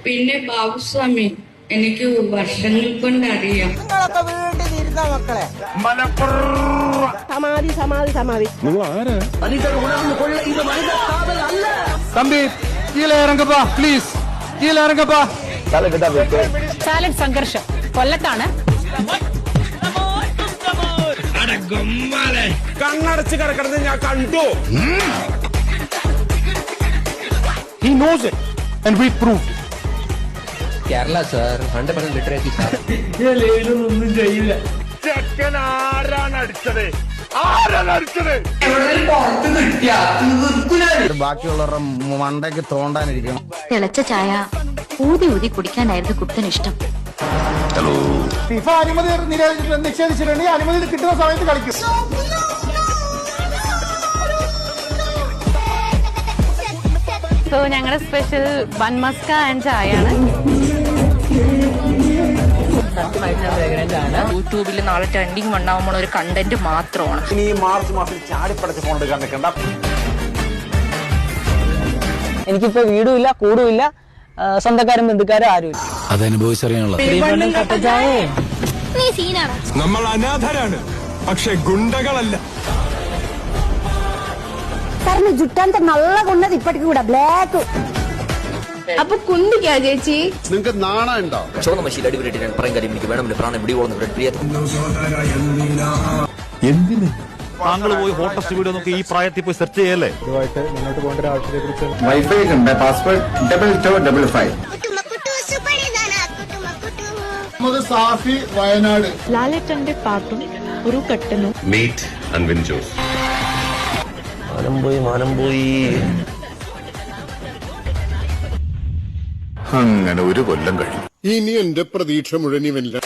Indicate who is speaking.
Speaker 1: പിന്നെ ബാബുസ്വാമി എനിക്ക് വർഷങ്ങൾ കൊണ്ട് അറിയാം.
Speaker 2: മക്കളെ സമാധി സമാധി സമാധി
Speaker 3: തമ്പി കീഴെ ഇറങ്ങപ്പാ പ്ലീസ്, കീഴെ ഇറങ്ങപ്പാ.
Speaker 4: സാലഡ് സംഘർഷം കൊല്ലത്താണ്.
Speaker 3: കണ്ണടച്ച് കിടക്കുന്നത് ഞാൻ കണ്ടു. He knows it and we proved it.
Speaker 5: Kerala sir 100% ലിറ്ററേച്ചി sir.
Speaker 3: ഒന്നും ചെയ്യില്ല. ചെക്കൻ ആരാണ് അടിച്ചത്?
Speaker 6: ബാക്കിയുള്ളവരുടെ മണ്ടയ്ക്ക് തോണ്ടാനിരിക്കണം.
Speaker 7: തിളച്ച ചായ ഊതി ഊതി കുടിക്കാനായിരുന്നു കുട്ടന് ഇഷ്ടം.
Speaker 3: ഫിഫ അനുമതി നിഷേധിച്ചിട്ടുണ്ടെങ്കിൽ അനുമതി കിട്ടുന്ന സമയത്ത് കളിക്കും.
Speaker 4: സോ ഞങ്ങളുടെ സ്പെഷ്യൽ ബൺ മസ്ക ആൻഡ് ചായയാണ്.
Speaker 8: യൂട്യൂബിൽ നാളെ ട്രെൻഡിങ് ഉണ്ടാവുമ്പോൾ ഒരു കണ്ടന്റ് മാത്രമാണ്.
Speaker 6: ഇനി ഈ മാർച്ച് മാസം ചാടിപ്പടച്ച് ഫോൺ എടുക്കാൻ നിൽക്കണ്ട.
Speaker 2: എനിക്കിപ്പോ വീടുമില്ല കൂടുമില്ല, സ്വന്തക്കാരും ബന്ധുക്കാരും ആരുമില്ല.
Speaker 5: അതനുഭവിച്ചറിയാനുള്ള
Speaker 3: നമ്മൾ അനാഥരാണ്, പക്ഷെ ഗുണ്ടകളല്ല.
Speaker 2: സാറിന് ജുട്ടാൻ നല്ല കൊണ്ടത് ഇപ്പഴേക്ക് കൂടെ ബ്ലാക്ക്.
Speaker 4: അപ്പൊ കുന്തിക്കാ ചേച്ചി?
Speaker 6: നിങ്ങൾക്ക് നാണം ഉണ്ടോ?
Speaker 5: ചുവന്ന മഷിയിൽ അടിപൊളിയായിട്ട് ഞാൻ പറയും കാര്യം എനിക്ക് വേണം. പ്രാണം പിടി പോകുന്നു.
Speaker 3: എന്തിന്
Speaker 9: താങ്കൾ പോയി ഹോട്ടസ്റ്റ് വീഡിയോ നോക്കി ഈ പ്രായത്തിൽ പോയി സെർച്ച് ചെയ്യല്ലേ?
Speaker 3: മുന്നോട്ട് പോകേണ്ട ഒരു ആവശ്യത്തെ കുറിച്ച്
Speaker 6: വൈഫൈ ഉണ്ട്. പാസ്വേഡ് 2255. സാഫി വയനാട്.
Speaker 4: ലാലേട്ടന്റെ പാട്ടും ഒരു കട്ടനും.
Speaker 9: Meet and win Jose.
Speaker 5: മാനം പോയി.
Speaker 6: അങ്ങനെ ഒരു കൊല്ലം കഴിഞ്ഞു.
Speaker 10: ഇനി എന്റെ പ്രതീക്ഷ മുഴുവൻ ഇവനില്ല.